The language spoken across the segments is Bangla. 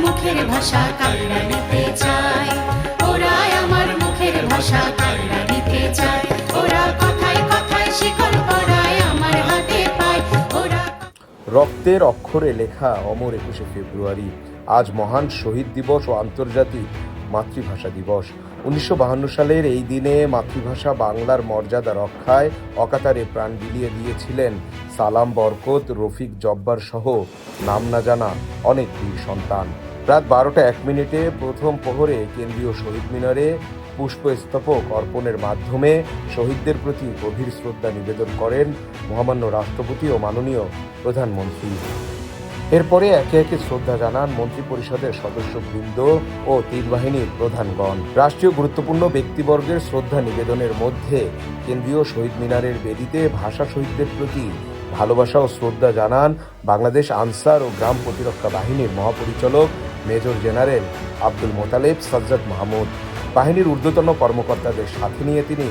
মুখের ভাষা কাইরা নিতে চায়, ওরা আমার মুখের ভাষা কাইরা নিতে চায়, ওরা কথায় কথায় শিকল পরায় আমার হাতে পায়, ওরা। রক্তের অক্ষরে লেখা অমর 21শে ফেব্রুয়ারি। আজ মহান শহীদ দিবস ও আন্তর্জাতিক মাতৃভাষা দিবস। 1952 সালের এই দিনে মাতৃভাষা বাংলার মর্যাদা রক্ষায় অকাতরে প্রাণ বিলিয়ে দিয়েছিলেন সালাম, বরকত, রফিক, জব্বার সহ নাম না জানা অনেক বীর সন্তান। রাত 12টা 1 মিনিটে প্রথম প্রহরে কেন্দ্রীয় শহীদ মিনারে পুষ্পস্তবক অর্পণের মাধ্যমে শহীদদের প্রতি গভীর শ্রদ্ধা নিবেদন করেন মহামান্য রাষ্ট্রপতি ও মাননীয় প্রধানমন্ত্রী। এরপরে একে একে শ্রদ্ধা জানান মন্ত্রিপরিষদের সদস্যবৃন্দ ও তীর বাহিনীর প্রধানগণ। রাষ্ট্রীয় গুরুত্বপূর্ণ ব্যক্তিবর্গের শ্রদ্ধা নিবেদনের মধ্যে কেন্দ্রীয় শহীদ মিনারের বেদিতে ভাষা শহীদদের প্রতি ভালোবাসা ও শ্রদ্ধা জানান বাংলাদেশ আনসার ও গ্রাম প্রতিরক্ষা বাহিনীর মহাপরিচালক মেজর জেনারেল আব্দুল মোতালেব সাজ্জাদ মাহমুদ। বাহিনীর ঊর্ধ্বতন কর্মকর্তাদের সাথে নিয়ে তিনি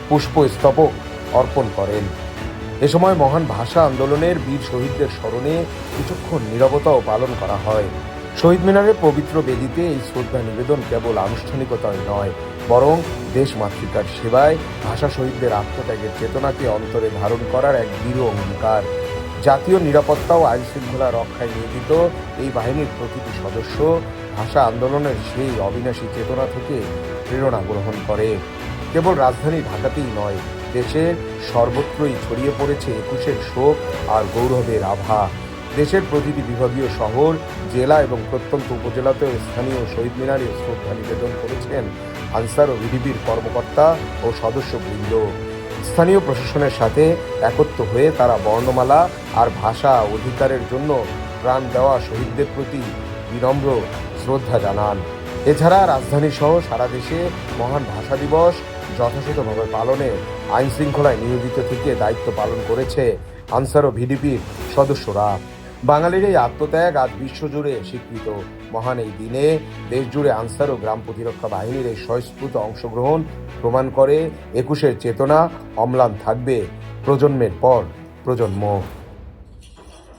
পুষ্পস্তবক অর্পণ করেন। এ সময় মহান ভাষা আন্দোলনের বীর শহীদদের স্মরণে কিছুক্ষণ নীরবতাও পালন করা হয়। শহীদ মিনারের পবিত্র বেদিতে এই শ্রদ্ধা নিবেদন কেবল আনুষ্ঠানিকতায় নয়, বরং দেশ মাতৃকার সেবায় ভাষা শহীদদের আত্মত্যাগের চেতনাকে অন্তরে ধারণ করার এক দৃঢ় অঙ্গীকার। জাতীয় নিরাপত্তা ও আইন শৃঙ্খলা রক্ষায় নিয়োজিত এই বাহিনীর প্রতিটি সদস্য ভাষা আন্দোলনের সেই অবিনাশী চেতনা থেকে প্রেরণা গ্রহণ করে। কেবল রাজধানী ঢাকাতেই নয়, দেশের সর্বত্রই ছড়িয়ে পড়েছে 21-এর শোক আর গৌরবের আভা। দেশের প্রতিটি বিভাগীয় শহর, জেলা এবং প্রত্যন্ত উপজেলাতেও স্থানীয় শহীদ মিনারে শ্রদ্ধা নিবেদন করেছেন আনসার ও ভিডিপির কর্মকর্তা ও সদস্যবৃন্দ। স্থানীয় প্রশাসনের সাথে একত্র হয়ে তারা বর্ণমালা আর ভাষা অধিকারের জন্য প্রাণ দেওয়া শহীদদের প্রতি বিনম্র শ্রদ্ধা জানান। এছাড়া রাজধানী সহ সারা দেশে মহান ভাষা দিবস যথাযথভাবে পালনে আইন শৃঙ্খলায় নিয়োজিত থেকে দায়িত্ব পালন করেছে আনসার ও ভিডিপির সদস্যরা। বাঙালির এই আত্মত্যাগ আজ বিশ্বজুড়ে স্বীকৃত। মহান এই দিনে দেশজুড়ে আনসার ও গ্রাম প্রতিরক্ষা বাহিনীর এই স্বয়স্ফূর্ত অংশগ্রহণ প্রমাণ করে 21-এর চেতনা অম্লান থাকবে প্রজন্মের পর প্রজন্ম।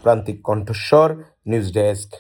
প্রান্তিক কণ্ঠস্বর, নিউজ ডেস্ক।